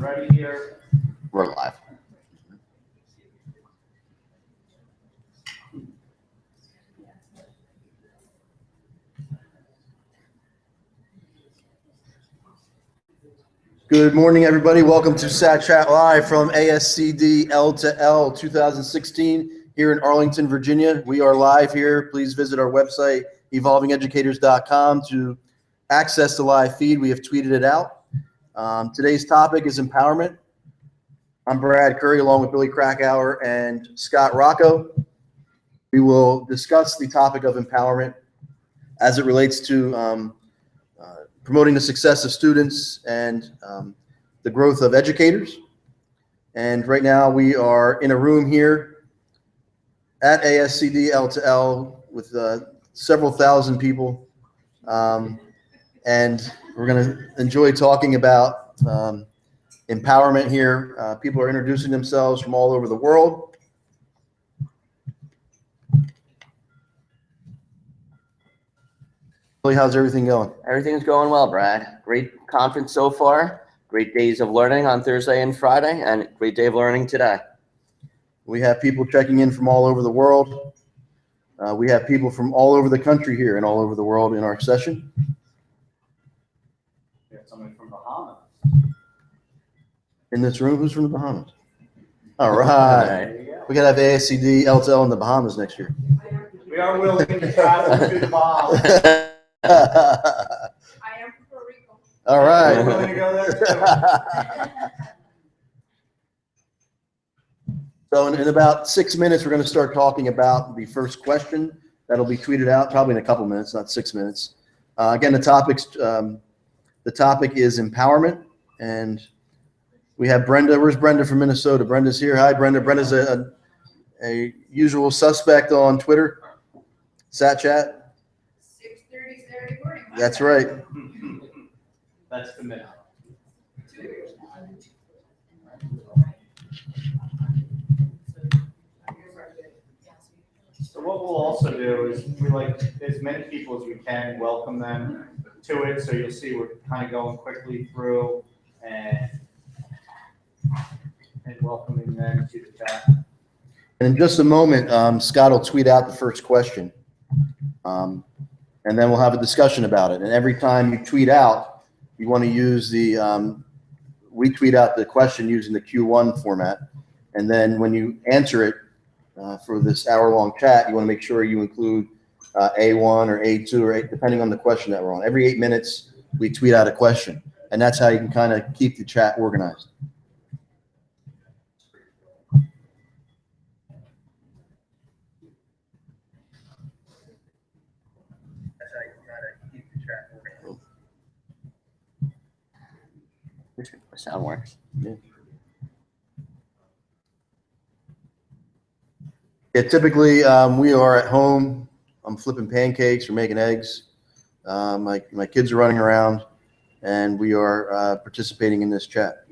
ready here. We're live. Good morning, everybody. Welcome to Sat Chat Live from ASCD L to L 2016 here in Arlington, Virginia. We are live here. Please visit our website, evolvingeducators.com, to access the live feed. We have tweeted it out. Today's topic is empowerment. I'm Brad Curry, along with Billy Krakauer and Scott Rocco. We will discuss the topic of empowerment as it relates to promoting the success of students and the growth of educators. And right now we are in a room here at ASCD L to L with several thousand people. And we're going to enjoy talking about empowerment here. People are introducing themselves from all over the world. Billy, how's everything going? Everything's going well, Brad. Great conference so far. Great days of learning on Thursday and Friday, and great day of learning today. We have people checking in from all over the world. We have people from all over the country here and all over the world in our session. We have somebody from Bahamas. In this room, who's from the Bahamas? All right. We got to have ASCD L to L in the Bahamas next year. We are willing to travel to the Bahamas. I am from Puerto Rico. All right. We're willing to go there too. So in about 6 minutes, we're going to start talking about the first question that'll be tweeted out, probably in a couple minutes, not 6 minutes. Again, the topic is empowerment, and we have Brenda. Where's Brenda from Minnesota? Brenda's here. Hi, Brenda. Brenda's a usual suspect on Twitter. Sat Chat. 6:30 Saturday morning. That's right. That's the minute. So what we'll also do is we like as many people as we can, welcome them to it. So you'll see we're kind of going quickly through and welcoming them to the chat. And in just a moment, Scott will tweet out the first question. And then we'll have a discussion about it. And every time you tweet out, you want to use we tweet out the question using the Q1 format. And then when you answer it for this hour-long chat, you want to make sure you include A1 or A2 or A, depending on the question that we're on. Every 8 minutes, we tweet out a question. And that's how you can kind of keep the chat organized. The sound works. Yeah, typically we are at home. I'm flipping pancakes or making eggs. My kids are running around, and we are participating in this chat.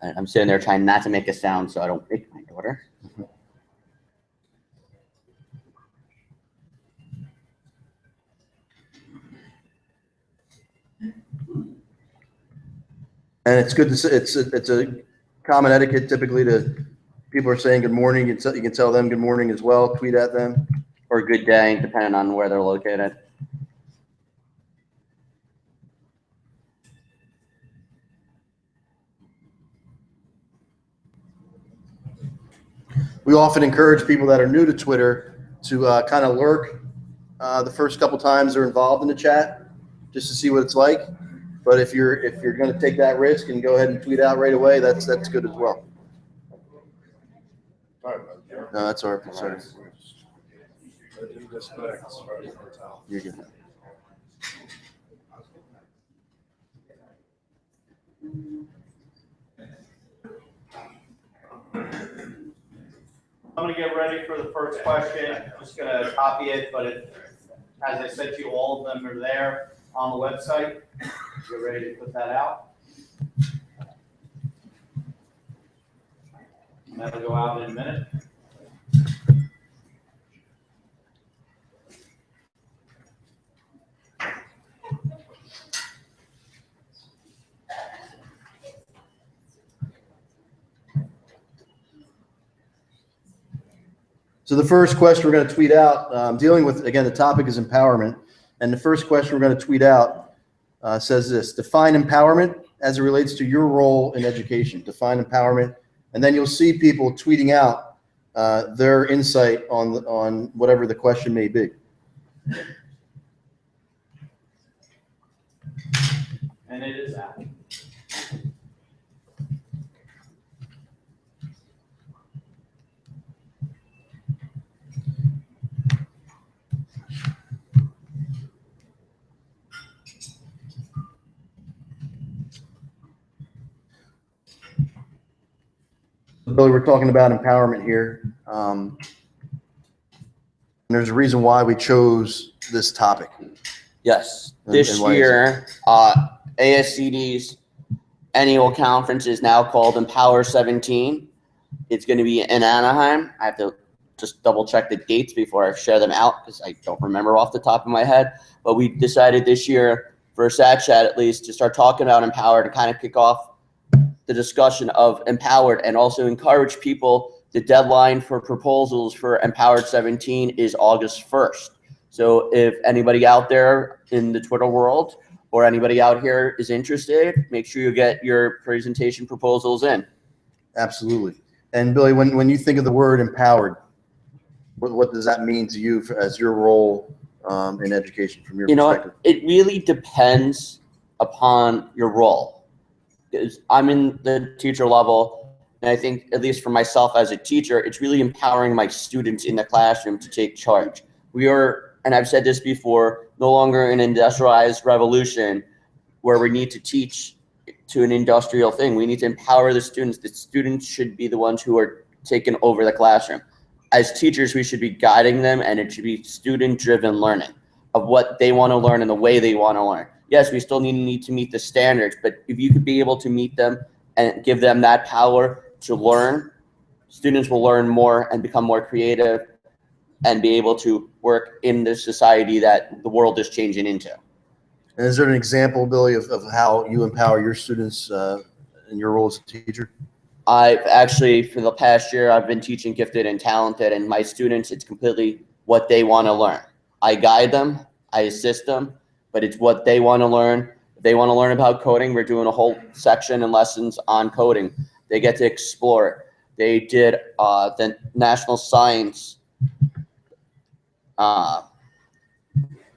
I'm sitting there trying not to make a sound so I don't wake my daughter. And it's good to say, it's a common etiquette typically to people are saying good morning. You can tell them good morning as well. Tweet at them. Or good day, depending on where they're located. We often encourage people that are new to Twitter to kind of lurk the first couple times they're involved in the chat, just to see what it's like. But if you're going to take that risk and go ahead and tweet out right away, that's good as well. No, that's all right. Sorry. You're good. I'm going to get ready for the first question. Just going to copy it, but as I said to you, all of them are there on the website. Get ready to put that out. And that'll go out in a minute. So the first question we're going to tweet out, dealing with, again, the topic is empowerment. And the first question we're going to tweet out says this: define empowerment as it relates to your role in education. Define empowerment. And then you'll see people tweeting out their insight on whatever the question may be. And it is that. Billy, we're talking about empowerment here. And there's a reason why we chose this topic. Yes, And this why is year, ASCD's annual conference is now called Empower 17. It's going to be in Anaheim. I have to just double check the dates before I share them out because I don't remember off the top of my head. But we decided this year, for SAT Chat at least, to start talking about Empower, to kind of kick off the discussion of Empowered and also encourage people. The deadline for proposals for Empowered 17 is August 1st. So if anybody out there in the Twitter world or anybody out here is interested, make sure you get your presentation proposals in. Absolutely. And Billy, when you think of the word empowered, what does that mean to you as your role in education from your perspective? It really depends upon your role. I'm in the teacher level, and I think, at least for myself as a teacher, it's really empowering my students in the classroom to take charge. We are, and I've said this before, no longer an industrialized revolution where we need to teach to an industrial thing. We need to empower the students. The students should be the ones who are taking over the classroom. As teachers, we should be guiding them, and it should be student-driven learning of what they want to learn and the way they want to learn. Yes, we still need to meet the standards, but if you could be able to meet them and give them that power to learn, students will learn more and become more creative and be able to work in the society that the world is changing into. And is there an example, Billy, of how you empower your students in your role as a teacher? I've actually, for the past year, I've been teaching gifted and talented, and my students, it's completely what they want to learn. I guide them, I assist them, but it's what they want to learn. If they want to learn about coding, we're doing a whole section and lessons on coding. They get to explore it. They did the national science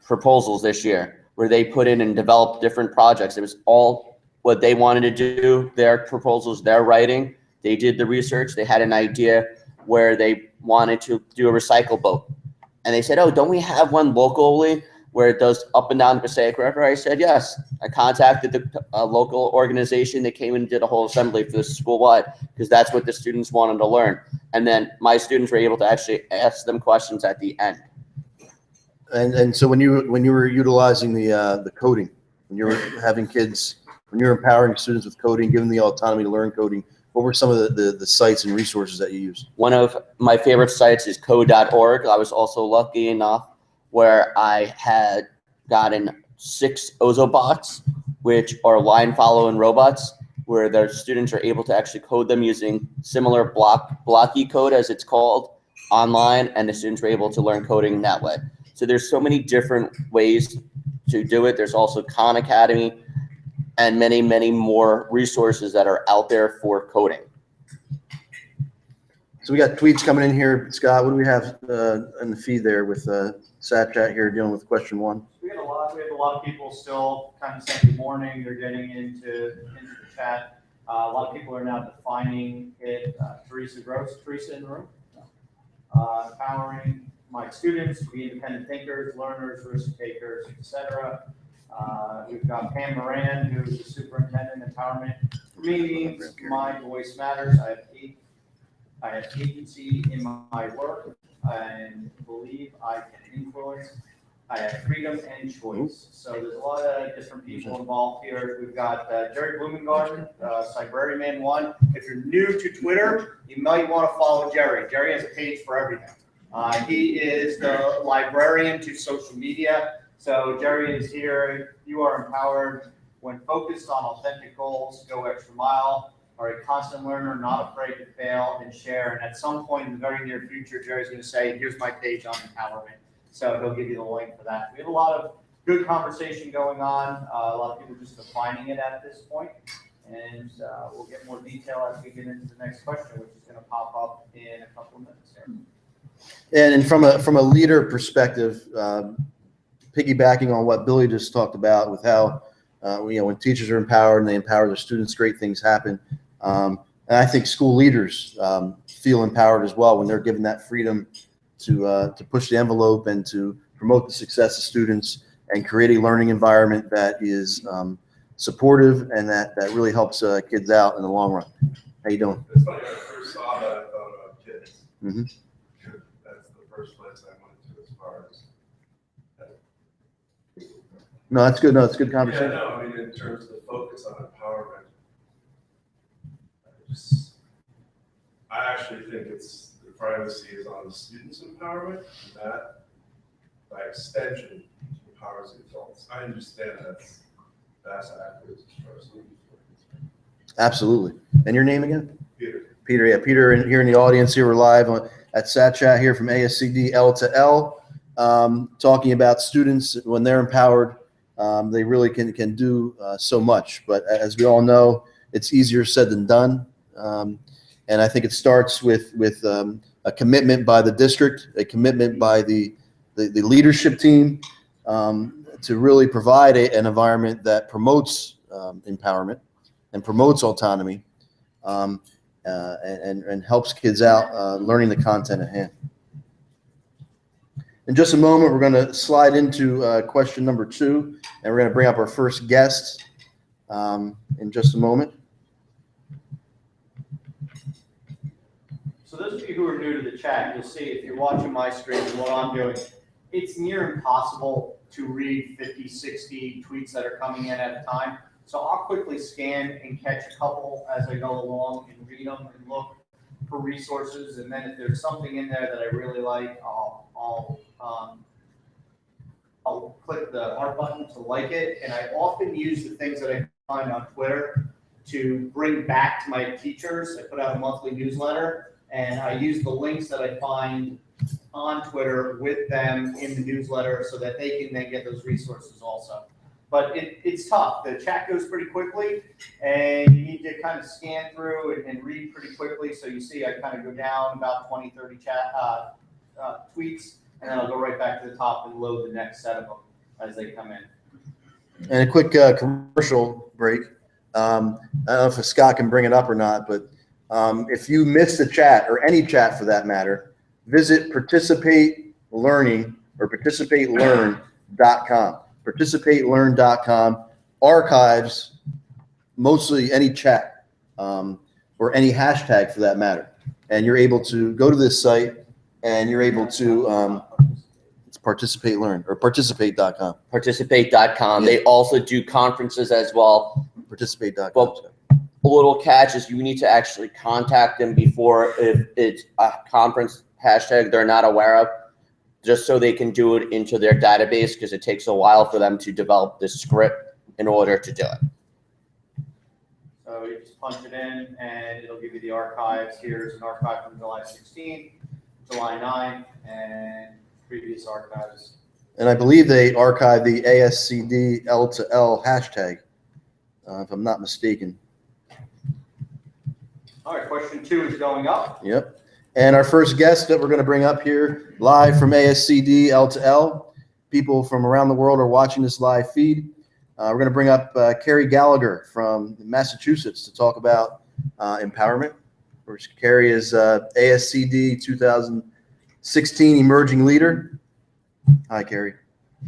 proposals this year, where they put in and developed different projects. It was all what they wanted to do, their proposals, their writing. They did the research. They had an idea where they wanted to do a recycle boat. And they said, oh, don't we have one locally where it does up and down the Passaic River? I said, yes. I contacted the local organization. They came and did a whole assembly for this school-wide because that's what the students wanted to learn. And then my students were able to actually ask them questions at the end. And so when you were utilizing the coding, when you were having kids, when you were empowering students with coding, giving them the autonomy to learn coding, what were some of the sites and resources that you used? One of my favorite sites is code.org. I was also lucky enough where I had gotten 6 Ozobots, which are line following robots, where their students are able to actually code them using similar blocky code, as it's called, online, and the students were able to learn coding that way. So there's so many different ways to do it. There's also Khan Academy and many, many more resources that are out there for coding. So we got tweets coming in here. Scott, what do we have in the feed there with SAT Chat here dealing with question 1? We have a lot of people still kind of saying good morning. They're getting into the chat. A lot of people are now defining it. Teresa Gross, Teresa in the room. Empowering my students to be independent thinkers, learners, risk takers, etc. We've got Pam Moran, who is the superintendent empowerment. For me, means my voice matters. I have agency in my work and believe I can influence. I have freedom and choice. So there's a lot of different people involved here. We've got Jerry Blumengarten, Cybrarian 1. If you're new to Twitter, you might want to follow Jerry. Jerry has a page for everything. He is the librarian to social media. So Jerry is here. You are empowered. When focused on authentic goals, go extra mile. are a constant learner, not afraid to fail and share. And at some point in the very near future, Jerry's going to say, here's my page on empowerment. So he'll give you the link for that. We have a lot of good conversation going on. A lot of people just defining it at this point. And we'll get more detail as we get into the next question, which is going to pop up in a couple of minutes here. And from a leader perspective, piggybacking on what Billy just talked about with how, when teachers are empowered and they empower their students, great things happen. And I think school leaders feel empowered as well when they're given that freedom to push the envelope and to promote the success of students and create a learning environment that is supportive and that really helps kids out in the long run. How you doing? It's funny, when I first saw that, I thought about kids. Mhm. That's the first place I went to as far as. No, that's good. No, it's a good Yeah, conversation. no, I mean, in terms of the focus on empowerment, I actually think the primacy is on the students' empowerment, and that, by extension, empowers the adults. I understand that's accurate as far as Absolutely. And your name again? Peter. Peter. Yeah, Peter. Here in the audience, here we're live at Sat Chat here from ASCD L to L, talking about students when they're empowered. They really can do so much. But as we all know, it's easier said than done. And I think it starts with a commitment by the district, a commitment by the leadership team to really provide an environment that promotes empowerment and promotes autonomy and helps kids out learning the content at hand. In just a moment, we're going to slide into question number 2, and we're going to bring up our first guest in just a moment. So those of you who are new to the chat, you'll see if you're watching my screen and what I'm doing, it's near impossible to read 50, 60 tweets that are coming in at a time. So I'll quickly scan and catch a couple as I go along and read them and look for resources. And then if there's something in there that I really like, I'll click the heart button to like it. And I often use the things that I find on Twitter to bring back to my teachers. I put out a monthly newsletter, and I use the links that I find on Twitter with them in the newsletter so that they can then get those resources also. But it's tough. The chat goes pretty quickly, and you need to kind of scan through and read pretty quickly. So you see I kind of go down about 20, 30 tweets, and then I'll go right back to the top and load the next set of them as they come in. And a quick commercial break. I don't know if Scott can bring it up or not, but if you missed the chat, or any chat for that matter, visit Participate Learning or participatelearn.com. Participatelearn.com archives mostly any chat or any hashtag for that matter. And you're able to go to this site and you're able to it's Participate Learn or participate.com. Participate.com. Yeah. They also do conferences as well. Participate.com. Well, a little catch is you need to actually contact them before if it's a conference hashtag they're not aware of, just so they can do it into their database, because it takes a while for them to develop this script in order to do it. So you just punch it in, and it'll give you the archives. Here's an archive from July 16th, July 9th, and previous archives. And I believe they archive the ASCD L to L hashtag, if I'm not mistaken. All right, question 2 is going up. Yep. And our first guest that we're going to bring up here, live from ASCD L to L. People from around the world are watching this live feed. We're going to bring up Carrie Gallagher from Massachusetts to talk about empowerment. Of course, Carrie is ASCD 2016 Emerging Leader. Hi, Carrie.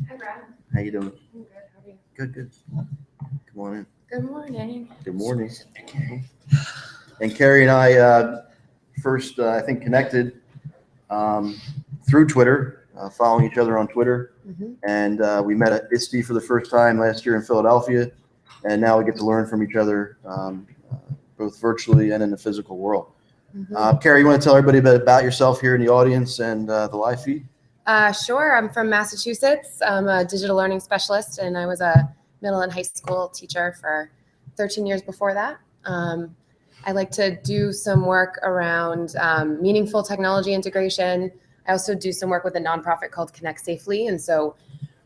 Hi, Brad. How you doing? I'm good. How are you? Good, good. Come on in. Good morning. Good morning. And Carrie and I first, I think, connected through Twitter, following each other on Twitter. Mhm. And we met at ISTE for the first time last year in Philadelphia. And now we get to learn from each other, both virtually and in the physical world. Carrie, you want to tell everybody a bit about yourself here in the audience and the live feed? Sure. I'm from Massachusetts. I'm a digital learning specialist, and I was a middle and high school teacher for 13 years before that. I like to do some work around meaningful technology integration. I also do some work with a nonprofit called Connect Safely. And so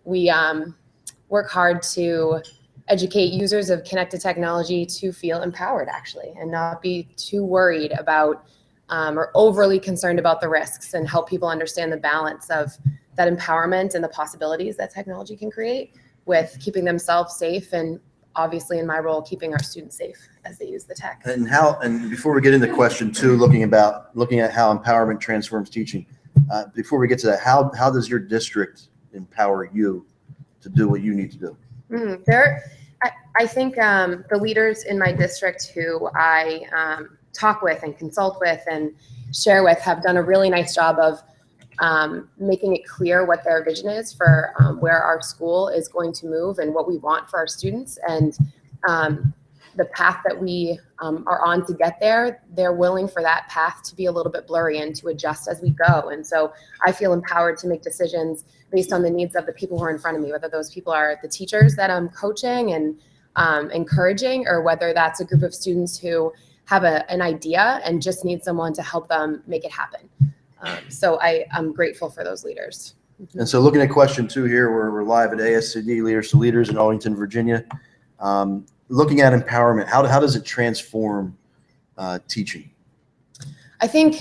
we work hard to educate users of connected technology to feel empowered, actually, and not be too worried about or overly concerned about the risks, and help people understand the balance of that empowerment and the possibilities that technology can create with keeping themselves safe, and obviously in my role, keeping our students safe as they use the tech. And before we get into question two, looking at how empowerment transforms teaching, before we get to that, how does your district empower you to do what you need to do? I think the leaders in my district who I talk with and consult with and share with have done a really nice job of making it clear what their vision is for where our school is going to move and what we want for our students, and the path that we are on to get there. They're willing for that path to be a little bit blurry and to adjust as we go. And so I feel empowered to make decisions based on the needs of the people who are in front of me, whether those people are the teachers that I'm coaching and encouraging, or whether that's a group of students who have an idea and just need someone to help them make it happen. So I'm grateful for those leaders. And so looking at question two here, we're live at ASCD, Leaders to Leaders in Arlington, Virginia. Looking at empowerment, how does it transform teaching? I think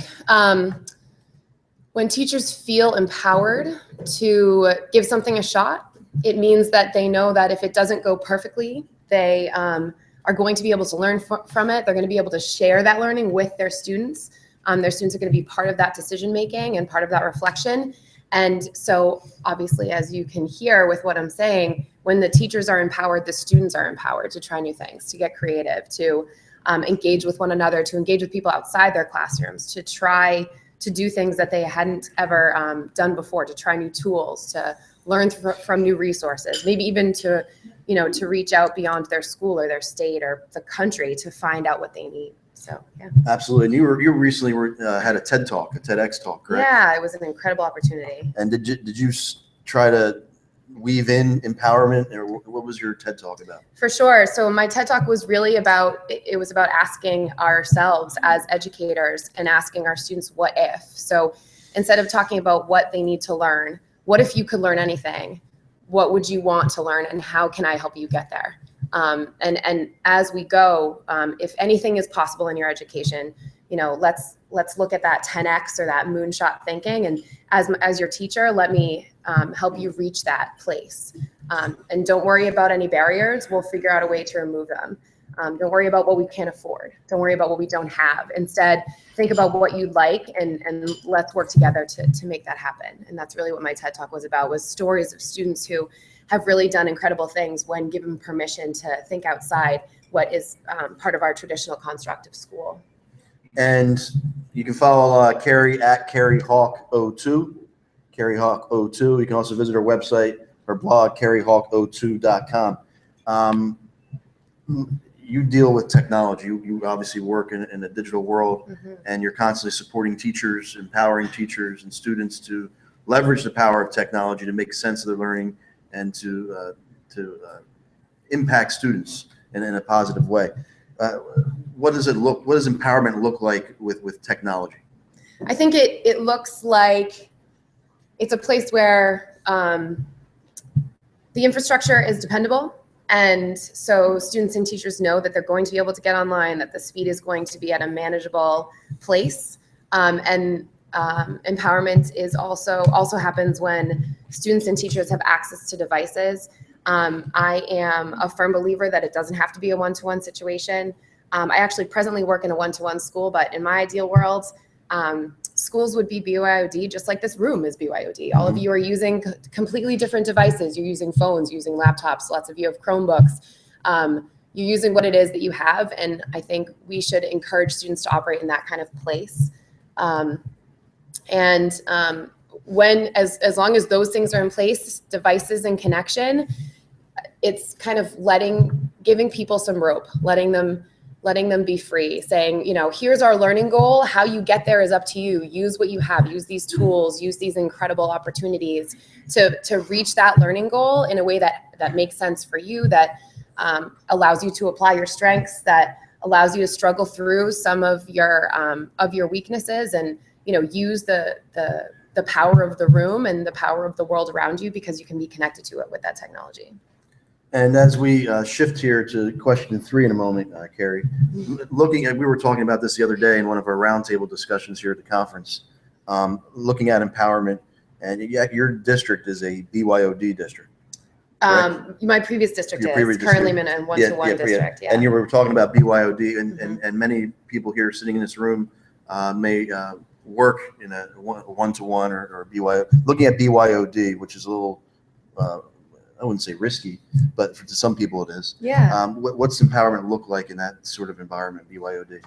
when teachers feel empowered to give something a shot, it means that they know that if it doesn't go perfectly, they are going to be able to learn from it. They're going to be able to share that learning with their students. Their students are going to be part of that decision making and part of that reflection. And so obviously, as you can hear with what I'm saying, when the teachers are empowered, the students are empowered to try new things, to get creative, to engage with one another, to engage with people outside their classrooms, to try to do things that they hadn't ever done before, to try new tools, to learn from new resources, maybe even to reach out beyond their school or their state or the country to find out what they need. So, yeah. Absolutely. And you recently had a TED Talk, a TEDx talk, correct? Yeah, it was an incredible opportunity. And did you try to weave in empowerment, or what was your TED Talk about? For sure. So my TED Talk was really about asking ourselves as educators and asking our students, what if? So instead of talking about what they need to learn, what if you could learn anything? What would you want to learn, and how can I help you get there? And as we go, if anything is possible in your education, let's look at that 10x or that moonshot thinking. And as your teacher, let me help you reach that place. And don't worry about any barriers. We'll figure out a way to remove them. Don't worry about what we can't afford. Don't worry about what we don't have. Instead, think about what you'd like, and let's work together to make that happen. And that's really what my TED Talk was about, was stories of students who have really done incredible things when given permission to think outside what is part of our traditional construct of school. And you can follow Carrie at CarrieHawk02, CarrieHawk02. You can also visit her website, her blog, CarrieHawk02.com. You deal with technology. You obviously work in the digital world, Mm-hmm. and you're constantly supporting teachers, empowering teachers and students to leverage the power of technology to make sense of their learning and to impact students in a positive way. What does empowerment look like with technology? I think it looks like it's a place where the infrastructure is dependable. And so students and teachers know that they're going to be able to get online, that the speed is going to be at a manageable place. And empowerment is also happens when students and teachers have access to devices. I am a firm believer that it doesn't have to be a one-to-one situation. I actually presently work in a one-to-one school, but in my ideal world, schools would be BYOD, just like this room is BYOD. All of you are using completely different devices. You're using phones, using laptops. Lots of you have Chromebooks. You're using what it is that you have, and I think we should encourage students to operate in that kind of place. As long as those things are in place, devices and connection, it's kind of giving people some rope, letting them be free, saying, here's our learning goal. How you get there is up to you. Use what you have, use these tools, use these incredible opportunities to reach that learning goal in a way that makes sense for you, that allows you to apply your strengths, that allows you to struggle through some of your weaknesses and, you know, use the power of the room and the power of the world around you, because you can be connected to it with that technology. And as we shift here to question 3 in a moment, Carrie, looking at, we were talking about this the other day in one of our roundtable discussions here at the conference, looking at empowerment, and yet your district is a BYOD district. My previous district Your is previous currently district. in a one-to-one district. Yeah. And you were talking about BYOD, and many people here sitting in this room may work in a one-to-one or BYOD. Looking at BYOD, which is a little, I wouldn't say risky, but to some people it is. Yeah. What's empowerment look like in that sort of environment, BYOD?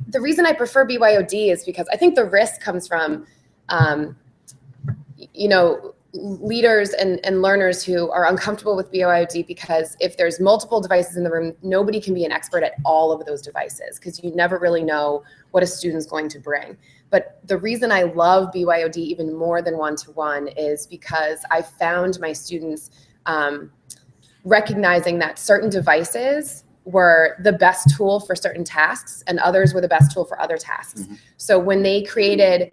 The reason I prefer BYOD is because I think the risk comes from, you know, leaders and learners who are uncomfortable with BYOD, because if there's multiple devices in the room, nobody can be an expert at all of those devices, because you never really know what a student's going to bring. But the reason I love BYOD even more than one-to-one is because I found my students recognizing that certain devices were the best tool for certain tasks and others were the best tool for other tasks. Mm-hmm. So when they created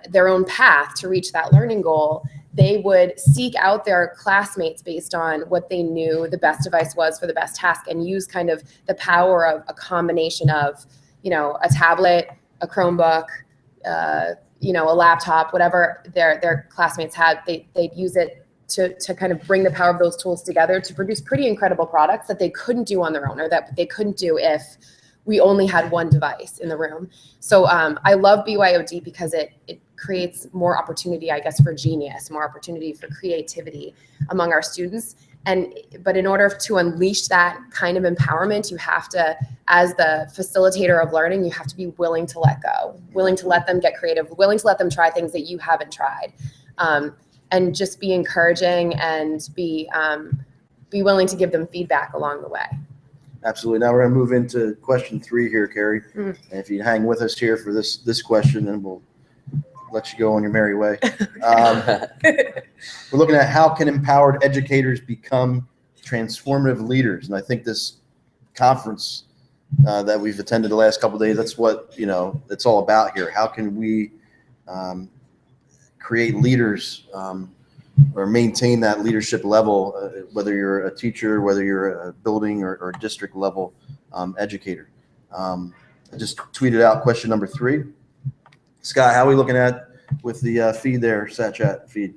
their own path to reach that learning goal, they would seek out their classmates based on what they knew the best device was for the best task, and use kind of the power of a combination of, you know, a tablet, a Chromebook, you know, a laptop, whatever their classmates had, they'd use it to kind of bring the power of those tools together to produce pretty incredible products that they couldn't do on their own, or that they couldn't do if we only had one device in the room. So I love BYOD because it creates more opportunity, I guess, for genius, more opportunity for creativity among our students. But in order to unleash that kind of empowerment, you have to, as the facilitator of learning, you have to be willing to let go, willing to let them get creative, willing to let them try things that you haven't tried, and just be encouraging and be willing to give them feedback along the way. Absolutely. Now we're going to move into question 3 here, Carrie. Mm. And if you hang with us here for this question, then we'll let you go on your merry way. We're looking at how can empowered educators become transformative leaders, and I think this conference that we've attended the last couple of days, that's what, you know, it's all about here. How can we create leaders or maintain that leadership level, whether you're a teacher, whether you're a building or district level educator. I just tweeted out question number 3. Scott, how are we looking at with the feed there, SatChat feed?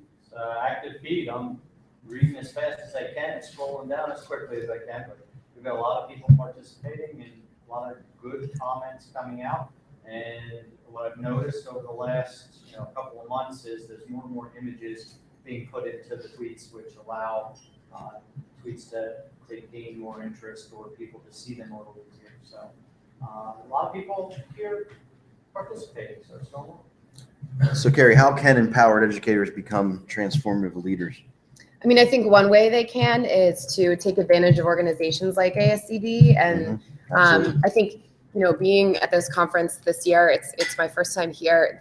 Active feed, I'm reading as fast as I can, scrolling down as quickly as I can, but we've got a lot of people participating and a lot of good comments coming out. And what I've noticed over the last couple of months is there's more and more images being put into the tweets, which allow tweets to gain more interest or people to see them a little easier. So a lot of people here participating, so it's normal. So Carrie, how can empowered educators become transformative leaders? I mean, I think one way they can is to take advantage of organizations like ASCD, and I think, being at this conference this year, it's my first time here.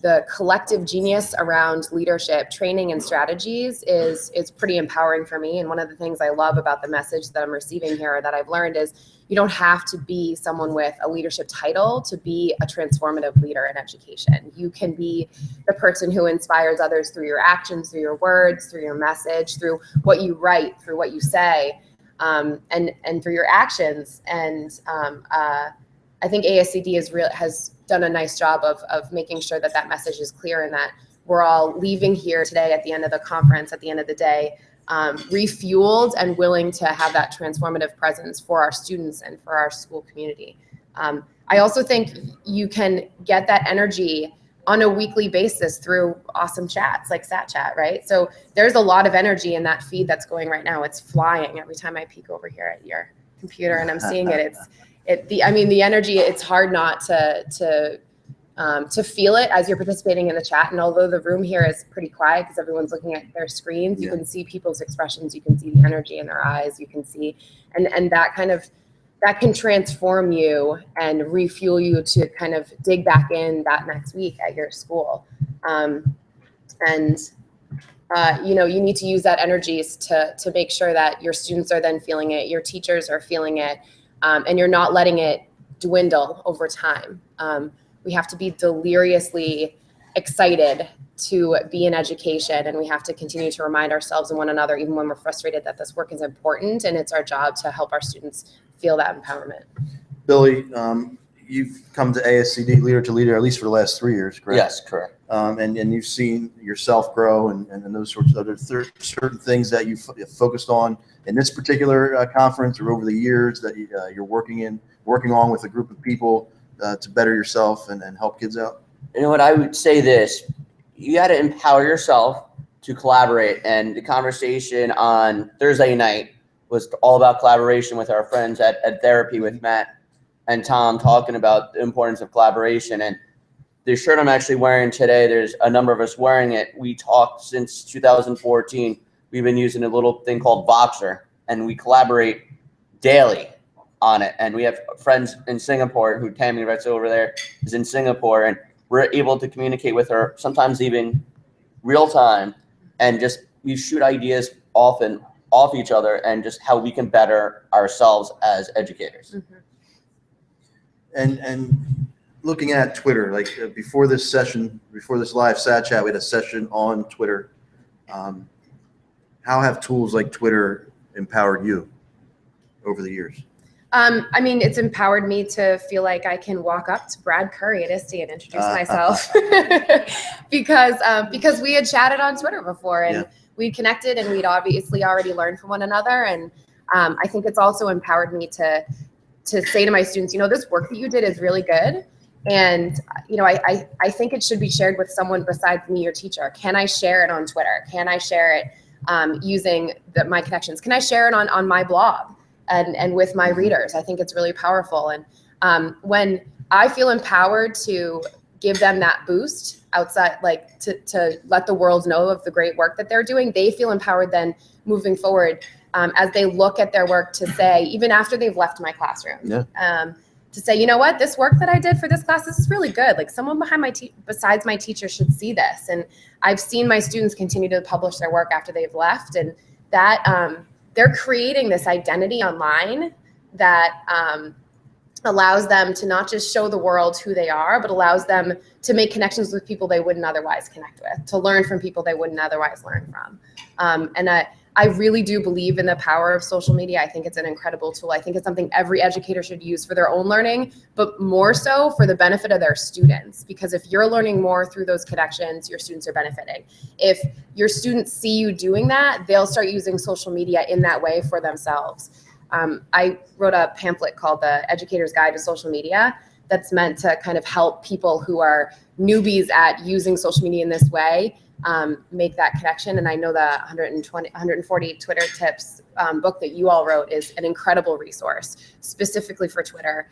The collective genius around leadership training and strategies is pretty empowering for me. And one of the things I love about the message that I'm receiving here, that I've learned, is you don't have to be someone with a leadership title to be a transformative leader in education. You can be the person who inspires others through your actions, through your words, through your message, through what you write, through what you say, and through your actions. And I think ASCD has done a nice job of making sure that that message is clear, and that we're all leaving here today at the end of the conference, at the end of the day, refueled and willing to have that transformative presence for our students and for our school community. I also think you can get that energy on a weekly basis through awesome chats like SatChat, right? So there's a lot of energy in that feed that's going right now. It's flying every time I peek over here at your computer and I'm seeing it. The energy, it's hard not to feel it as you're participating in the chat. And although the room here is pretty quiet because everyone's looking at their screens, you can see people's expressions, you can see the energy in their eyes, you can see, and that can transform you and refuel you to kind of dig back in that next week at your school. You need to use that energies to make sure that your students are then feeling it, your teachers are feeling it, and you're not letting it dwindle over time. We have to be deliriously excited to be in education, and we have to continue to remind ourselves and one another, even when we're frustrated, that this work is important, and it's our job to help our students feel that empowerment. Billy, you've come to ASCD leader to leader, at least for the last 3 years, correct? Yes, correct. And you've seen yourself grow and those sorts of other certain things that you've focused on in this particular conference or over the years that you're working on with a group of people to better yourself and help kids out? You know what, I would say this, you got to empower yourself to collaborate. And the conversation on Thursday night was all about collaboration with our friends at Therapy with Matt and Tom, talking about the importance of collaboration. And the shirt I'm actually wearing today, there's a number of us wearing it. We talked since 2014. We've been using a little thing called Voxer, and we collaborate daily on it. And we have friends in Singapore, who Tammy right over there is in Singapore, and we're able to communicate with her sometimes even real time, and just we shoot ideas off each other and just how we can better ourselves as educators. Mm-hmm. And looking at Twitter, like before this live SAT chat, we had a session on Twitter. How have tools like Twitter empowered you over the years? I mean, it's empowered me to feel like I can walk up to Brad Curry at ISTE and introduce myself because we had chatted on Twitter before, and we connected, and we'd obviously already learned from one another. And I think it's also empowered me to say to my students, this work that you did is really good. And, I think it should be shared with someone besides me, your teacher. Can I share it on Twitter? Can I share it using my connections? Can I share it on my blog and with my readers? I think it's really powerful. And when I feel empowered to give them that boost outside, like to let the world know of the great work that they're doing, they feel empowered then moving forward as they look at their work to say, even after they've left my classroom, to say, you know what, this work that I did for this class, this is really good. Like someone besides my teacher should see this. And I've seen my students continue to publish their work after they've left, and that they're creating this identity online that allows them to not just show the world who they are, but allows them to make connections with people they wouldn't otherwise connect with, to learn from people they wouldn't otherwise learn from. And I really do believe in the power of social media. I think it's an incredible tool. I think it's something every educator should use for their own learning, but more so for the benefit of their students. Because if you're learning more through those connections, your students are benefiting. If your students see you doing that, they'll start using social media in that way for themselves. I wrote a pamphlet called The Educator's Guide to Social Media that's meant to kind of help people who are newbies at using social media in this way make that connection. And I know the 140 Twitter tips book that you all wrote is an incredible resource specifically for Twitter.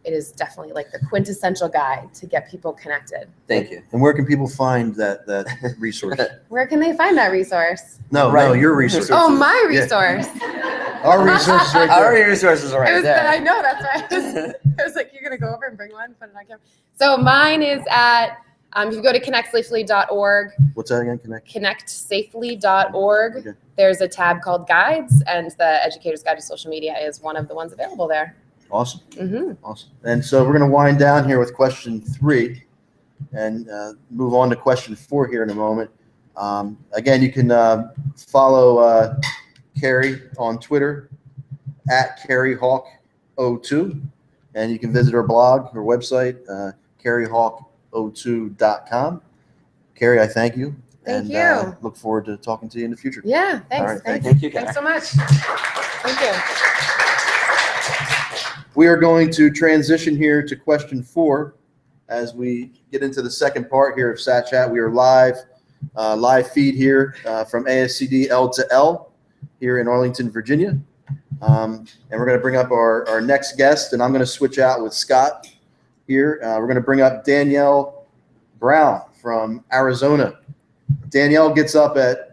It is definitely like the quintessential guide to get people connected. Thank you. And where can people find that resource? Where can they find that resource? No, your resource. Oh, my resource. Our resource is right there. Our resources are right there. I know, that's right. I was like, you're going to go over and bring one, put it on camera. So mine is at, if you go to connectsafely.org. What's that again? Connectsafely.org. Okay. There's a tab called Guides, and the Educator's Guide to Social Media is one of the ones available there. Awesome. Mm-hmm. Awesome. And so we're going to wind down here with question 3 and move on to question 4 here in a moment. Again, you can follow Carrie on Twitter at CarrieHawk02, and you can visit her blog, her website, CarrieHawk02.com. Carrie, I thank you. Thank and, you. Look forward to talking to you in the future. Yeah, thanks. All right, thanks. thank you, Thanks so much. Thank you. We are going to transition here to question 4 as we get into the second part here of SAT Chat. We are live feed here from ASCD L to L here in Arlington, Virginia. And we're going to bring up our next guest, and I'm going to switch out with Scott here. We're going to bring up Danielle Brown from Arizona. Danielle gets up at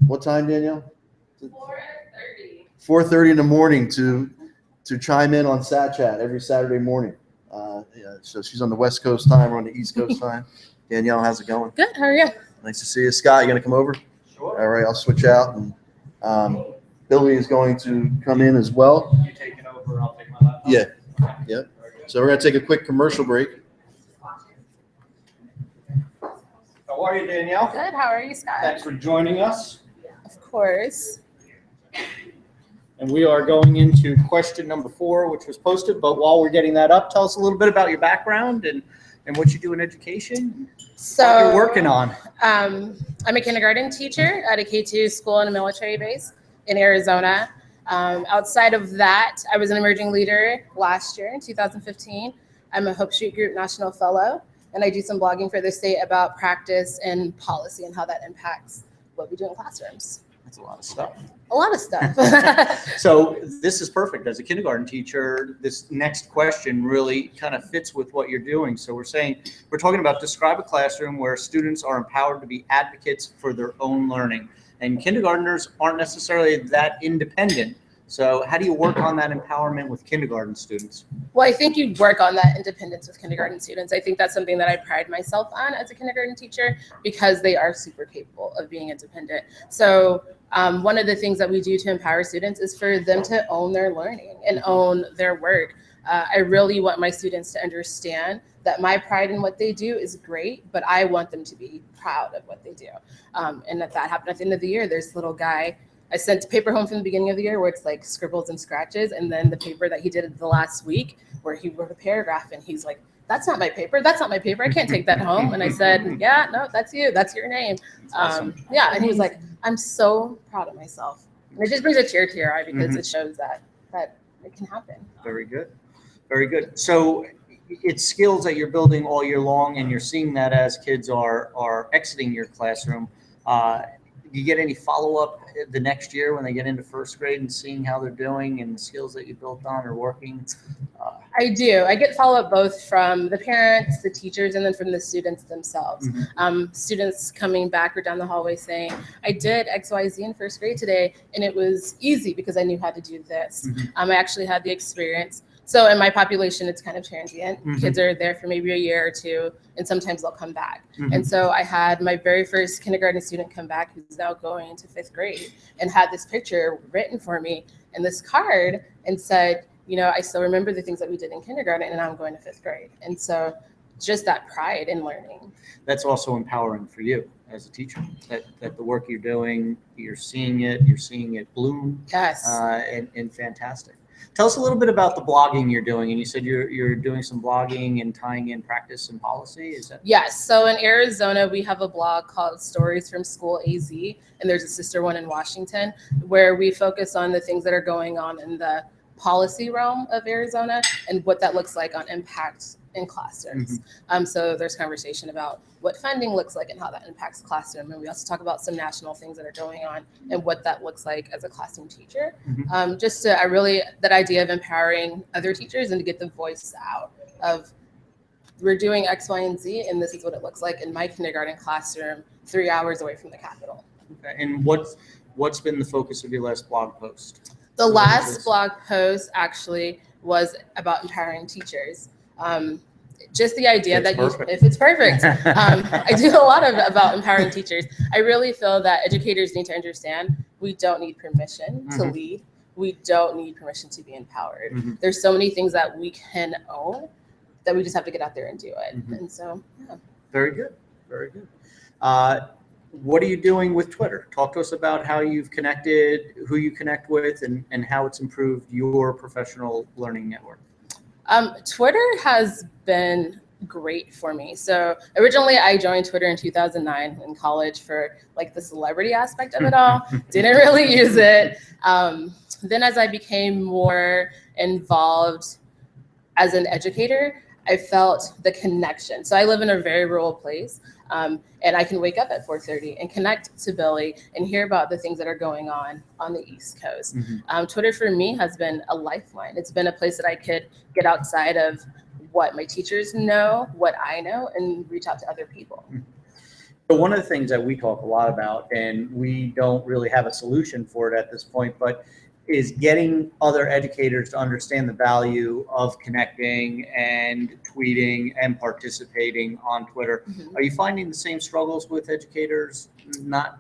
what time, Danielle? 4:30. 4:30 in the morning to chime in on SAT Chat every Saturday morning. So she's on the West Coast time, we're on the East Coast time. Danielle, how's it going? Good. How are you? Nice to see you. Scott, you going to come over? Sure. All right, I'll switch out. And Billy is going to come in as well. You take it over, I'll take my Yeah. Yeah. So we're going to take a quick commercial break. How are you, Danielle? Good. How are you, Scott? Thanks for joining us. Of course. And we are going into question number 4, which was posted. But while we're getting that up, tell us a little bit about your background and what you do in education, So what you're working on. I'm a kindergarten teacher at a K-2 school on a military base in Arizona. Outside of that, I was an emerging leader last year in 2015. I'm a Hope Street Group National Fellow, and I do some blogging for the state about practice and policy and how that impacts what we do in classrooms. That's a lot of stuff. A lot of stuff. So this is perfect. As a kindergarten teacher, this next question really kind of fits with what you're doing. So we're talking about describe a classroom where students are empowered to be advocates for their own learning. And kindergartners aren't necessarily that independent. So how do you work on that empowerment with kindergarten students? Well, I think you work on that independence with kindergarten students. I think that's something that I pride myself on as a kindergarten teacher because they are super capable of being independent. So one of the things that we do to empower students is for them to own their learning and own their work. I really want my students to understand that my pride in what they do is great, but I want them to be proud of what they do. And that happened at the end of the year. There's a little guy, I sent paper home from the beginning of the year where it's like scribbles and scratches. And then the paper that he did the last week where he wrote a paragraph and he's like, that's not my paper. That's not my paper. I can't take that home. And I said, yeah, no, that's you. That's your name. Yeah. And he was like, I'm so proud of myself. And it just brings a tear to your eye because it shows that it can happen. Very good. Very good. So it's skills that you're building all year long, and you're seeing that as kids are exiting your classroom. Do you get any follow-up the next year when they get into first grade and seeing how they're doing and the skills that you built on are working? I do. I get follow-up both from the parents, the teachers, and then from the students themselves. Students coming back or down the hallway saying, I did XYZ in first grade today, and it was easy because I knew how to do this. I actually had the experience. So in my population, it's kind of transient. Kids are there for maybe a year or two, and sometimes they'll come back. And so I had my very first kindergarten student come back who's now going into 5th grade and had this picture written for me and this card and said, you know, I still remember the things that we did in kindergarten and now I'm going to 5th grade. And so just that pride in learning. That's also empowering for you as a teacher, that the work you're doing, you're seeing it bloom. Yes. And fantastic. Tell us a little bit about the blogging you're doing. And you said you're doing some blogging and tying in practice and policy. Is that? Yes. So in Arizona, we have a blog called Stories from School AZ, and there's a sister one in Washington where we focus on the things that are going on in the policy realm of Arizona and what that looks like on impact in classrooms. So there's conversation about what funding looks like and how that impacts classroom. And we also talk about some national things that are going on and what that looks like as a classroom teacher. That idea of empowering other teachers and to get the voice out of we're doing X, Y, and Z, and this is what it looks like in my kindergarten classroom 3 hours away from the Capitol. Okay. And what's been the focus of your last blog post? The last blog post actually was about empowering teachers. Just the idea that if it's perfect, I do a lot about empowering teachers. I really feel that educators need to understand we don't need permission to lead. We don't need permission to be empowered. There's so many things that we can own that we just have to get out there and do it. And so, yeah. Very good. Very good. What are you doing with Twitter? Talk to us about how you've connected, who you connect with, and how it's improved your professional learning network. Twitter has been great for me. So originally I joined Twitter in 2009 in college for like the celebrity aspect of it all. Didn't really use it. Then as I became more involved as an educator, I felt the connection. So I live in a very rural place. And I can wake up at 4:30 and connect to Billy and hear about the things that are going on the East Coast. Twitter for me has been a lifeline. It's been a place that I could get outside of what my teachers know, what I know, and reach out to other people. So one of the things that we talk a lot about, and we don't really have a solution for it at this point, but is getting other educators to understand the value of connecting and tweeting and participating on Twitter. Are you finding the same struggles with educators not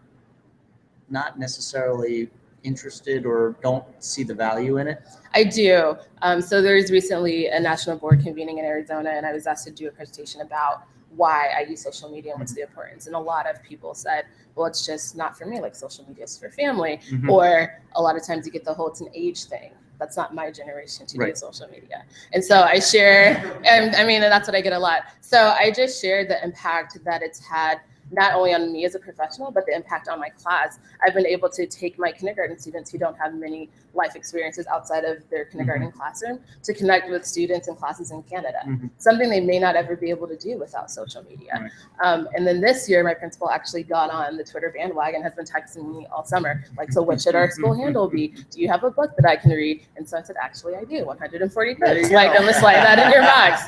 necessarily interested or don't see the value in it? I do. So there's recently a national board convening in Arizona, and I was asked to do a presentation about why I use social media and what's the importance. And a lot of people said, well, it's just not for me, like social media is for family. Mhm. Or a lot of times you get the whole, it's an age thing. That's not my generation to do Right. social media. And so I share, and I mean, and that's what I get a lot. So I just shared the impact that it's had not only on me as a professional, but the impact on my class. I've been able to take my kindergarten students who don't have many life experiences outside of their kindergarten classroom to connect with students and classes in Canada, Mhm. something they may not ever be able to do without social media. And then this year, my principal actually got on the Twitter bandwagon, has been texting me all summer, like, so what should our school handle be? Do you have a book that I can read? And so I said, actually, I do, 140 There you books. go. Like, I'm gonna slide that in your box.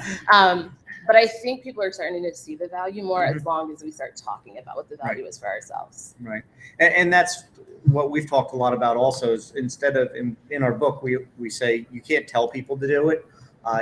But I think people are starting to see the value more as long as we start talking about what the value is for ourselves. Right. And that's what we've talked a lot about also is instead of in our book, we say you can't tell people to do it.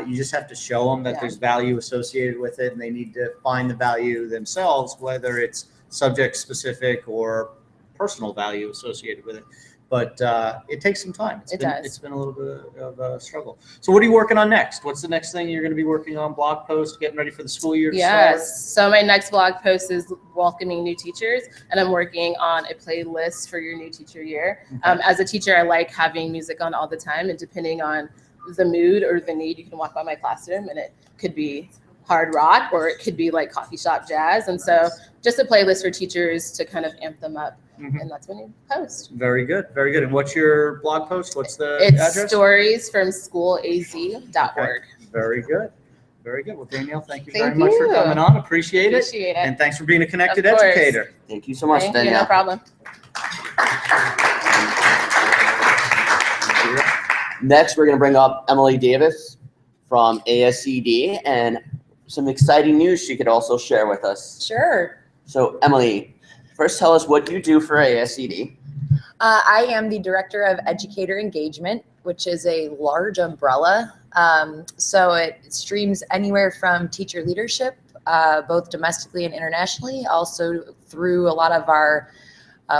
You just have to show them that Yeah. there's value associated with it and they need to find the value themselves, whether it's subject specific or personal value associated with it. But it takes some time. It does. It's been a little bit of a struggle. So what are you working on next? What's the next thing you're going to be working on? Blog post, getting ready for the school year to start? Yes. So my next blog post is welcoming new teachers, and I'm working on a playlist for your new teacher year. As a teacher, I like having music on all the time, and depending on the mood or the need, you can walk by my classroom, and it could be hard rock or it could be like coffee shop jazz. And so just a playlist for teachers to kind of amp them up. Mhm. And that's my new post. Very good. Very good. And what's your blog post? What's the It's address? storiesfromschoolalz.org. Very good. Very good. Well, Danielle, thank you Thank very much for you. coming on. Appreciate it. Appreciate it. And thanks for being a connected Of course. educator. Thank you so much, Thank you, no Danielle. problem. Next, we're going to bring up Emily Davis from ASCD and some exciting news she could also share with us. Sure. So, Emily, first tell us what you do for ASCD. I am the Director of Educator Engagement, which is a large umbrella. So it streams anywhere from teacher leadership, both domestically and internationally, also through a lot of our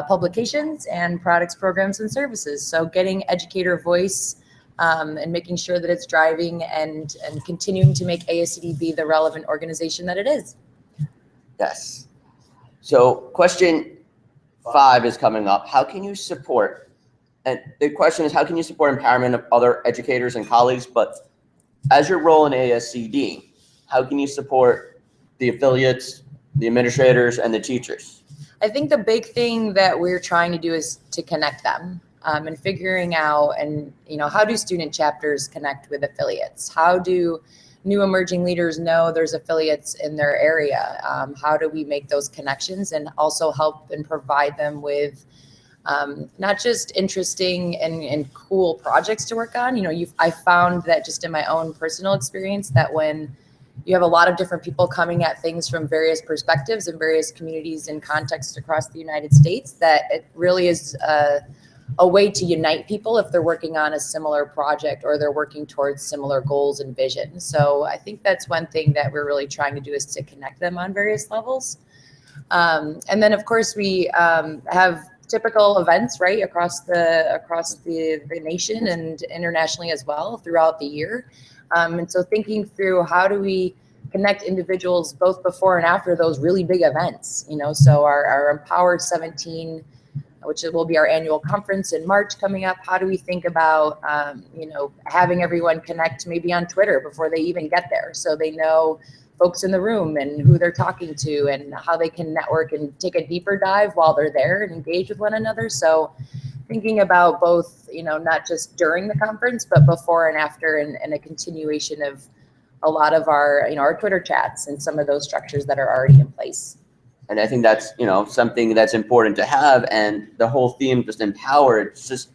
publications and products, programs, and services. So getting educator voice and making sure that it's driving and continuing to make ASCD be the relevant organization that it is. Yes. So, question 5 is coming up. How can you support? And the question is, how can you support empowerment of other educators and colleagues? But as your role in ASCD, how can you support the affiliates, the administrators, and the teachers? I think the big thing that we're trying to do is to connect them and figuring out, and how do student chapters connect with affiliates? How do new emerging leaders know there's affiliates in their area? How do we make those connections and also help and provide them with not just interesting and cool projects to work on? I found that just in my own personal experience that when you have a lot of different people coming at things from various perspectives and various communities and contexts across the United States, that it really is a way to unite people if they're working on a similar project or they're working towards similar goals and vision. So I think that's one thing that we're really trying to do is to connect them on various levels. And then of course we have typical events right across the nation and internationally as well throughout the year. And so thinking through how do we connect individuals both before and after those really big events, so our Empowered 17, which will be our annual conference in March coming up. How do we think about, having everyone connect maybe on Twitter before they even get there, so they know folks in the room and who they're talking to and how they can network and take a deeper dive while they're there and engage with one another. So thinking about both, not just during the conference, but before and after, and a continuation of a lot of our, our Twitter chats and some of those structures that are already in place. And I think that's, something that's important to have. And the whole theme, just empowered, it's just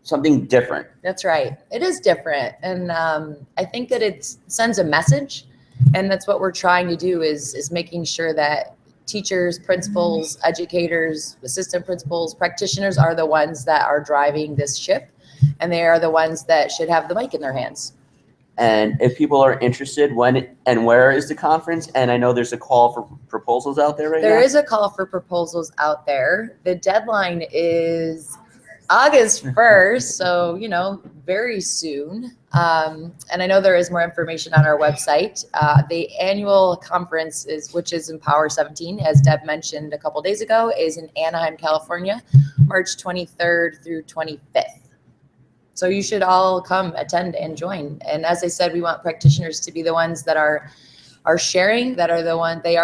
something different. That's right. It is different. And I think that it sends a message. And that's what we're trying to do is making sure that teachers, principals, educators, assistant principals, practitioners are the ones that are driving this ship. And they are the ones that should have the mic in their hands. And if people are interested, when and where is the conference? And I know there's a call for proposals out there right now. There is a call for proposals out there. The deadline is August 1st, so, you know, very soon. And I know there is more information on our website. The annual conference which is Empower 17, as Deb mentioned a couple days ago, is in Anaheim, California, March 23rd through 25th. So you should all come attend and join. And as I said, we want practitioners to be the ones that are sharing, they are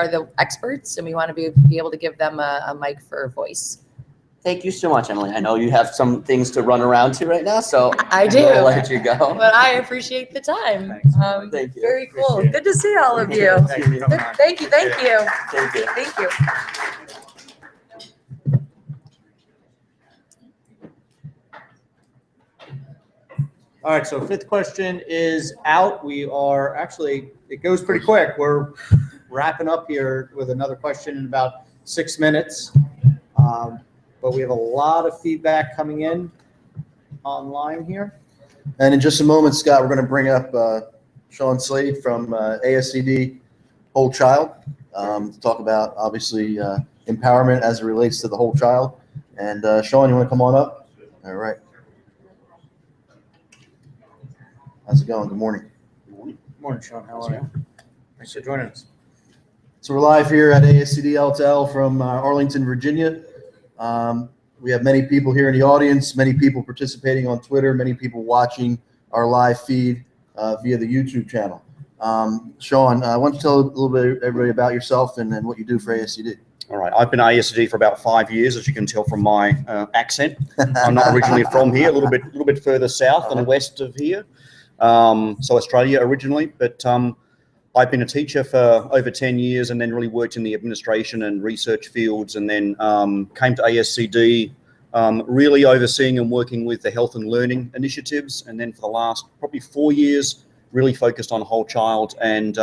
the experts, and we want to be able to give them a mic for voice. Thank you so much, Emily. I know you have some things to run around to right now, so I do. I'll let you go. But I appreciate the time. Thanks. Thank you. Very cool. Appreciate it. Good to see all of you. Thank you for coming on. Thank you. Thank you. Thank you. Thank you. All right, so fifth question is out. We are actually, it goes pretty quick. We're wrapping up here with another question in about 6 minutes. But we have a lot of feedback coming in online here. And in just a moment, Scott, we're going to bring up Sean Slade from ASCD Whole Child to talk about, obviously, empowerment as it relates to the whole child. And Sean, you want to come on up? All right. How's it going? Good morning. Good morning, Sean. How are you? Thanks for joining us. So we're live here at ASCD L2L from Arlington, Virginia. We have many people here in the audience, many people participating on Twitter, many people watching our live feed via the YouTube channel. Sean, why don't you tell a little bit everybody about yourself and then what you do for ASCD? All right, I've been at ASCD for about 5 years, as you can tell from my accent. I'm not originally from here, a little bit further south and west of here. So Australia originally, but I've been a teacher for over 10 years and then really worked in the administration and research fields, and then came to ASCD really overseeing and working with the health and learning initiatives. And then for the last probably 4 years, really focused on whole child and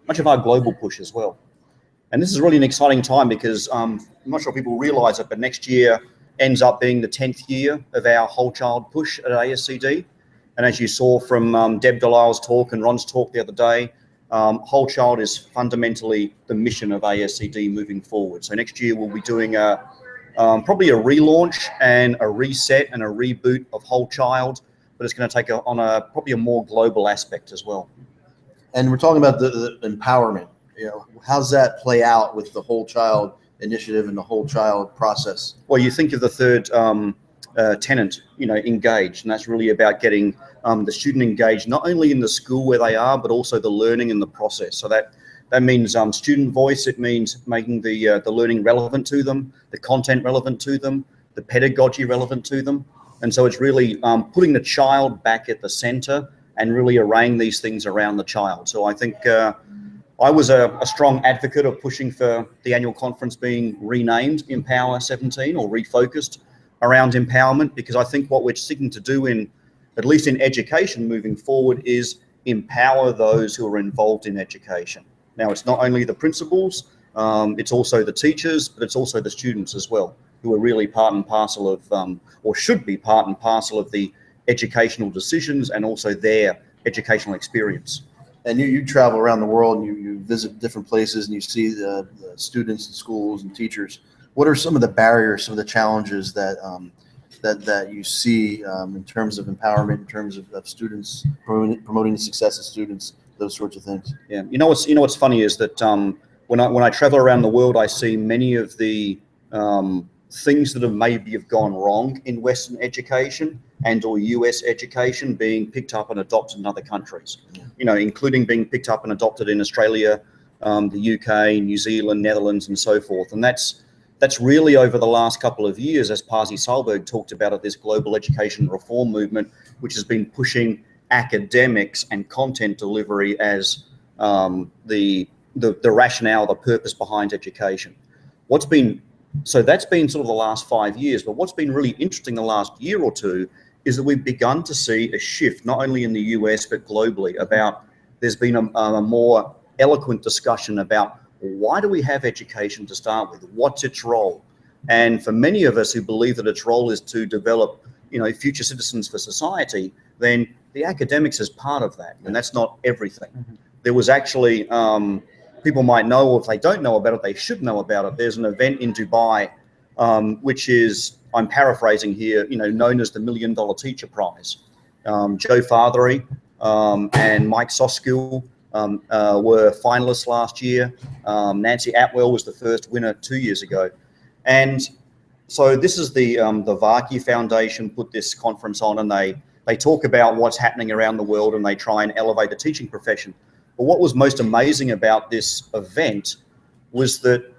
much of our global push as well. And this is really an exciting time because I'm not sure people realize it, but next year ends up being the 10th year of our whole child push at ASCD. And as you saw from Deb Delisle's talk and Ron's talk the other day, whole child is fundamentally the mission of ASCD moving forward. So next year we'll be doing probably a relaunch and a reset and a reboot of whole child, but it's going to take probably a more global aspect as well. And we're talking about the empowerment. You know, how's that play out with the whole child initiative and the whole child process? Well, you think of the third tenant, engaged, and that's really about getting the student engaged, not only in the school where they are, but also the learning and the process. So that means student voice. It means making the learning relevant to them, the content relevant to them, the pedagogy relevant to them. And so it's really putting the child back at the center and really arraying these things around the child. So I think I was a strong advocate of pushing for the annual conference being renamed Empower 17 or refocused around empowerment, because I think what we're seeking to do at least in education moving forward, is empower those who are involved in education. Now, it's not only the principals, it's also the teachers, but it's also the students as well, who are really part and parcel of, or should be part and parcel of the educational decisions and also their educational experience. And you travel around the world and you visit different places and you see the students and schools and teachers. What are some of the barriers, some of the challenges that you see in terms of empowerment, in terms of students, promoting the success of students, those sorts of things? Yeah, what's funny is that when I travel around the world, I see many of the things that have gone wrong in Western education and or US education being picked up and adopted in other countries. Including being picked up and adopted in Australia, the UK, New Zealand, Netherlands, and so forth. And that's really over the last couple of years, as Pasi Sahlberg talked about, this global education reform movement, which has been pushing academics and content delivery as the rationale, the purpose behind education. So that's been sort of the last 5 years, but what's been really interesting the last year or two is that we've begun to see a shift, not only in the US, but globally, there's been a more eloquent discussion about why do we have education to start with? What's its role? And for many of us who believe that its role is to develop, future citizens for society, then the academics is part of that, and that's not everything. Mm-hmm. There was actually, people might know, or if they don't know about it, they should know about it. There's an event in Dubai which is, I'm paraphrasing here, known as the $1 Million Teacher Prize. Joe Farthery and Mike Soskill were finalists last year. Nancy Atwell was the first winner 2 years ago. And so this is the Varkey Foundation put this conference on, and they talk about what's happening around the world, and they try and elevate the teaching profession. But what was most amazing about this event was that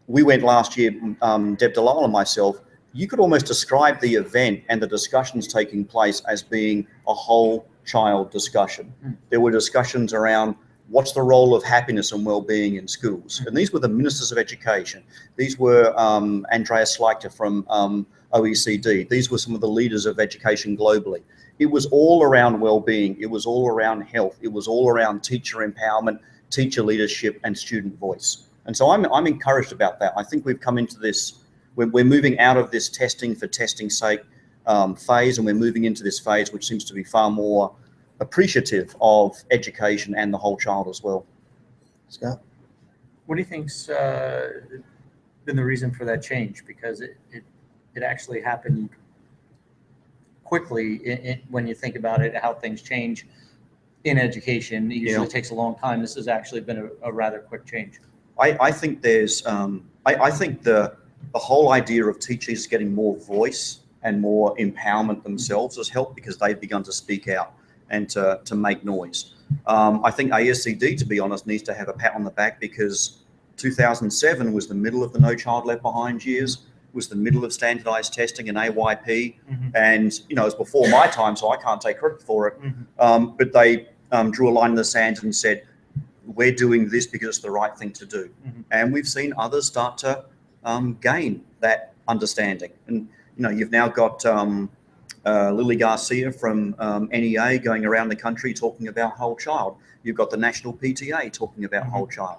we went last year, Deb Delisle and myself, you could almost describe the event and the discussions taking place as being a whole child discussion. There were discussions around what's the role of happiness and well-being in schools. And these were the ministers of education. These were Andreas Schleicher from OECD. These were some of the leaders of education globally. It was all around well-being. It was all around health. It was all around teacher empowerment, teacher leadership, and student voice. And so I'm encouraged about that. I think we've come into this, we're moving out of this testing for testing's sake phase, and we're moving into this phase which seems to be far more appreciative of education and the whole child as well. Scott? What do you think's been the reason for that change? Because it actually happened quickly when you think about it, how things change in education. It usually takes a long time. This has actually been a rather quick change. I think there's, I think the whole idea of teachers getting more voice and more empowerment themselves has helped, because they've begun to speak out and to make noise. I think ASCD, to be honest, needs to have a pat on the back, because 2007 was the middle of the No Child Left Behind years, was the middle of standardized testing and AYP. And, it was before my time, so I can't take credit for it. But they drew a line in the sand and said, we're doing this because it's the right thing to do. And we've seen others start to gain that understanding. And, you've now got Lily Garcia from NEA going around the country talking about whole child. You've got the National PTA talking about whole child.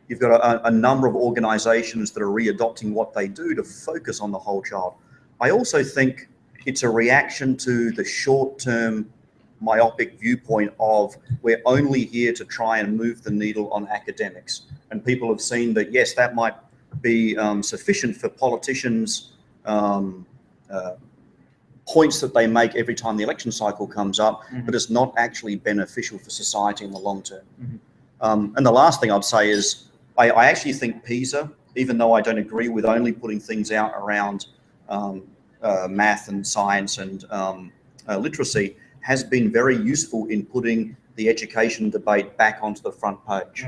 You've got a number of organizations that are readopting what they do to focus on the whole child. I also think it's a reaction to the short-term myopic viewpoint of we're only here to try and move the needle on academics. And people have seen that, yes, that might be sufficient for politicians' points that they make every time the election cycle comes up, but it's not actually beneficial for society in the long term. And the last thing I'd say is I actually think PISA, even though I don't agree with only putting things out around math and science and literacy, has been very useful in putting the education debate back onto the front page.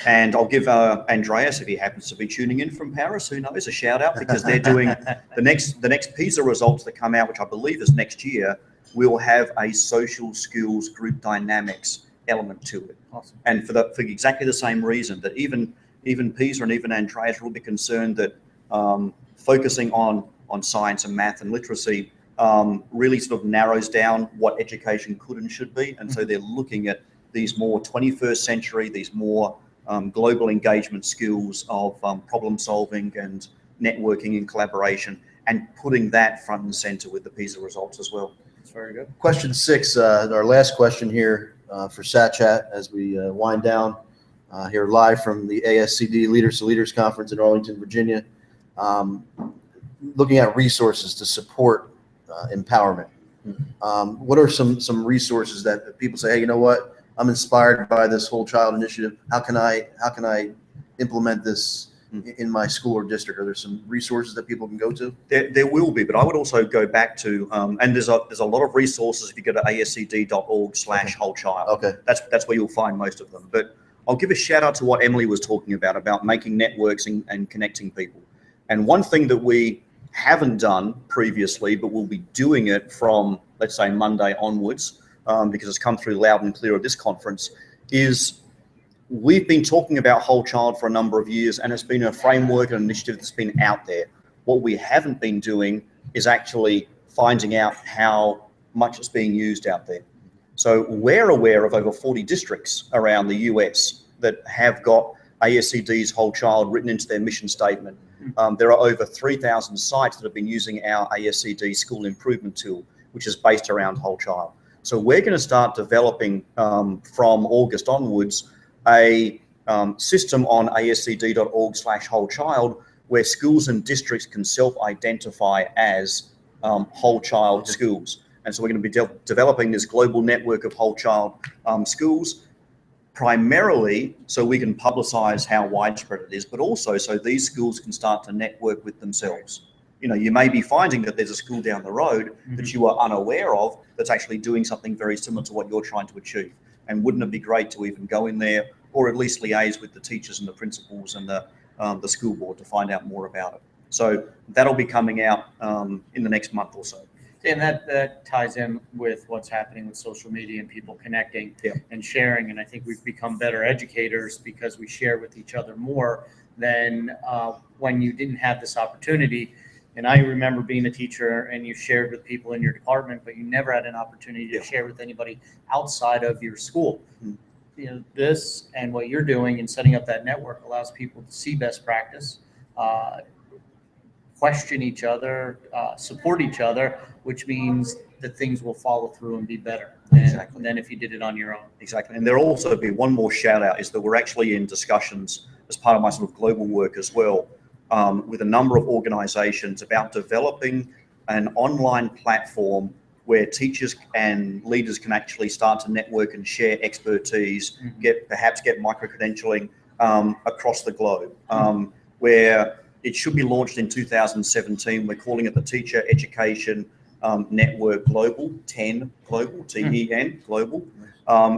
And I'll give Andreas, if he happens to be tuning in from Paris, who knows, a shout out, because they're doing the next PISA results that come out, which I believe is next year, will have a social skills group dynamics element to it. Awesome. And for exactly the same reason that even PISA and even Andreas will be concerned that focusing on science and math and literacy really sort of narrows down what education could and should be. And so they're looking at these more 21st century, these more global engagement skills of problem solving and networking and collaboration, and putting that front and center with the PISA results as well. That's very good. Question 6, our last question here for SatChat as we wind down here live from the ASCD Leaders to Leaders Conference in Arlington, Virginia. Looking at resources to support empowerment. What are some resources that people say, hey, you know what? I'm inspired by this whole child initiative. How can I implement this in my school or district? Are there some resources that people can go to? There will be, but I would also go back to, and there's a lot of resources if you go to ascd.org/wholechild. Okay. That's where you'll find most of them. But I'll give a shout out to what Emily was talking about making networks and connecting people. And one thing that we haven't done previously, but we'll be doing it from, let's say, Monday onwards, because it's come through loud and clear at this conference, is we've been talking about whole child for a number of years, and it's been a framework and initiative that's been out there. What we haven't been doing is actually finding out how much it's being used out there. So we're aware of over 40 districts around the US that have got ASCD's whole child written into their mission statement. There are over 3,000 sites that have been using our ASCD school improvement tool, which is based around whole child. So we're going to start developing from August onwards a system on ascd.org/whole-child, where schools and districts can self-identify as whole-child schools. And so we're going to be developing this global network of whole-child schools, primarily so we can publicize how widespread it is, but also so these schools can start to network with themselves. You know, you may be finding that there's a school down the road that you are unaware of that's actually doing something very similar to what you're trying to achieve. And wouldn't it be great to even go in there, or at least liaise with the teachers and the principals and the school board to find out more about it? So that'll be coming out in the next month or so. And that ties in with what's happening with social media and people connecting and sharing. And I think we've become better educators because we share with each other more than when you didn't have this opportunity. And I remember being a teacher and you shared with people in your department, but you never had an opportunity to share with anybody outside of your school. You know, this and what you're doing and setting up that network allows people to see best practice, question each other, support each other, which means that things will follow through and be better than if you did it on your own. Exactly. And there'll also be one more shout out, is that we're actually in discussions as part of my sort of global work as well, with a number of organizations about developing an online platform where teachers and leaders can actually start to network and share expertise, perhaps get micro-credentialing across the globe, where it should be launched in 2017. We're calling it the Teacher Education Network Global, TEN Global, TEN Global.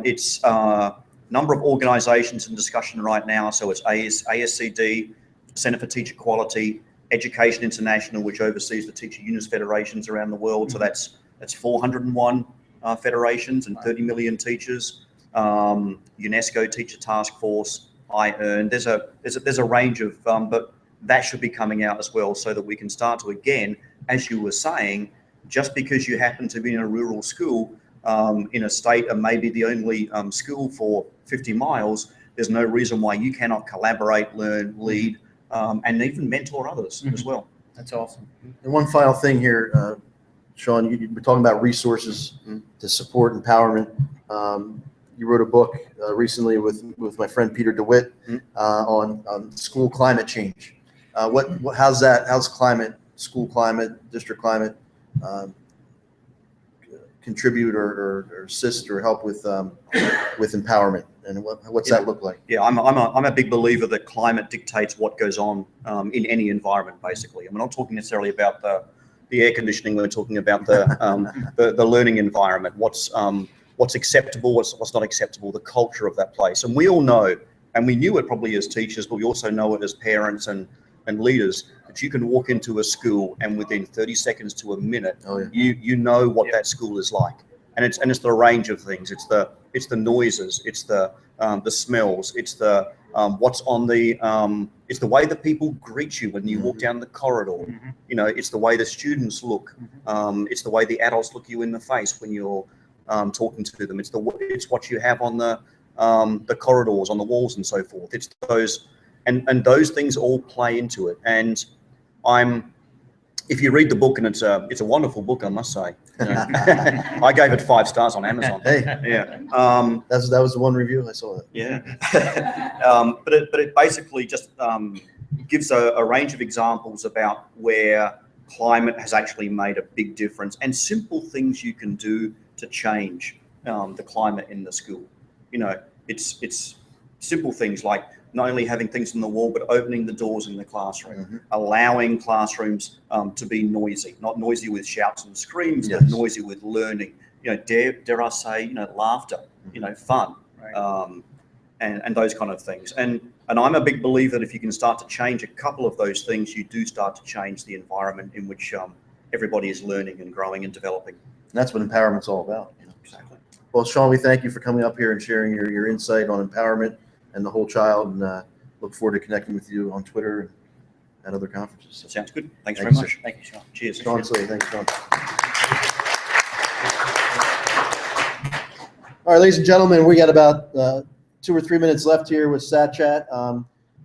It's a number of organizations in discussion right now. So it's ASCD, Center for Teacher Quality, Education International, which oversees the teacher unions federations around the world. So that's 401 federations and 30 million teachers. UNESCO Teacher Task Force, IEARN. There's a range of, but that should be coming out as well, so that we can start to, again, as you were saying, just because you happen to be in a rural school in a state and maybe the only school for 50 miles, there's no reason why you cannot collaborate, learn, lead, and even mentor others as well. That's awesome. And one final thing here, Sean, you were talking about resources to support empowerment. You wrote a book recently with my friend Peter DeWitt on school climate change. How's climate, school climate, district climate contribute or assist or help with empowerment, and what's that look like? Yeah, I'm a big believer that climate dictates what goes on in any environment. Basically, and we're not talking necessarily about the air conditioning. We're talking about the learning environment. What's acceptable, what's not acceptable, the culture of that place. And we all know, and we knew it probably as teachers, but we also know it as parents and leaders, that you can walk into a school and within 30 seconds to a minute, you know what that school is like. And it's the range of things. It's the noises, it's the smells, it's the what's on the it's the way that people greet you when you walk down the corridor. You know, it's the way the students look. It's the way the adults look you in the face when you're talking to them. It's what you have on the corridors, on the walls, and so forth. It's those, and those things all play into it. And if you read the book, and it's a wonderful book, I must say. You know, I gave it 5 stars on Amazon. Hey, yeah, that was the one review I saw. That. Yeah, but it basically just gives a range of examples about where climate has actually made a big difference, and simple things you can do to change the climate in the school. You know, it's simple things like not only having things on the wall, but opening the doors in the classroom, allowing classrooms to be noisy, not noisy with shouts and screams, but noisy with learning. You know, dare I say, you know, laughter, you know, fun, and those kind of things. And I'm a big believer that if you can start to change a couple of those things, you do start to change the environment in which everybody is learning and growing and developing. And that's what empowerment's all about. You know? Exactly. Well, Sean, we thank you for coming up here and sharing your insight on empowerment and the whole child, and look forward to connecting with you on Twitter and at other conferences. So, sounds good. Thanks Thanks, very much. sir. Thank you, Sean. Cheers. Sean Slade, thanks, Sean. All right, ladies and gentlemen, we got about 2 or 3 minutes left here with Sat Chat.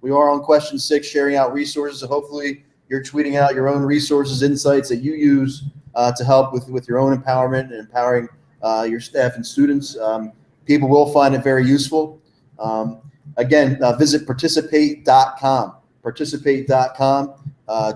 We are on question 6, sharing out resources. So hopefully you're tweeting out your own resources, insights that you use to help with your own empowerment and empowering your staff and students. People will find it very useful. Again, visit participate.com, participate.com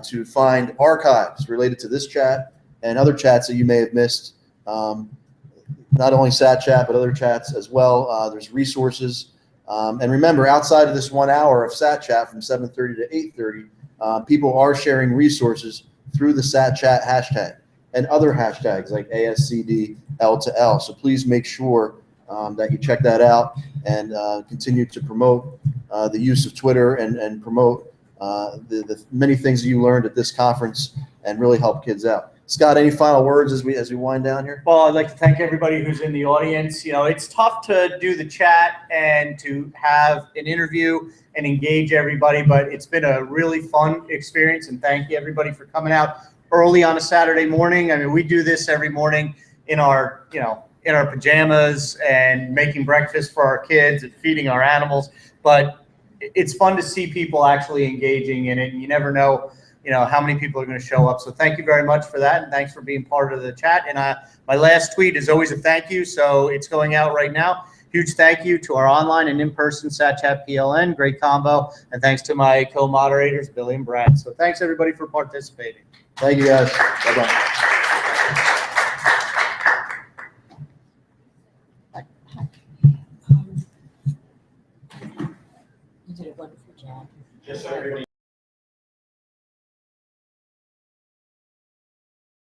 to find archives related to this chat and other chats that you may have missed. Not only SAT chat, but other chats as well. There's resources. And remember, outside of this 1 hour of SAT chat from 7:30 to 8:30, people are sharing resources through the SAT chat hashtag and other hashtags like ASCDL2L. So please make sure that you check that out and continue to promote the use of Twitter and promote the many things that you learned at this conference and really help kids out. Scott, any final words as we wind down here? Well, I'd like to thank everybody who's in the audience. You know, it's tough to do the chat and to have an interview and engage everybody, but it's been a really fun experience, and thank you everybody for coming out early on a Saturday morning. I mean, we do this every morning in our, in our pajamas and making breakfast for our kids and feeding our animals, but it's fun to see people actually engaging in it, and you never know how many people are going to show up. So thank you very much for that, and thanks for being part of the chat. And my last tweet is always a thank you, so it's going out right now. Huge thank you to our online and in-person SAT Chat PLN, great combo, and thanks to my co-moderators, Billy and Brad. So thanks everybody for participating. Thank you, guys. Bye-bye. You did a wonderful job. Just so everybody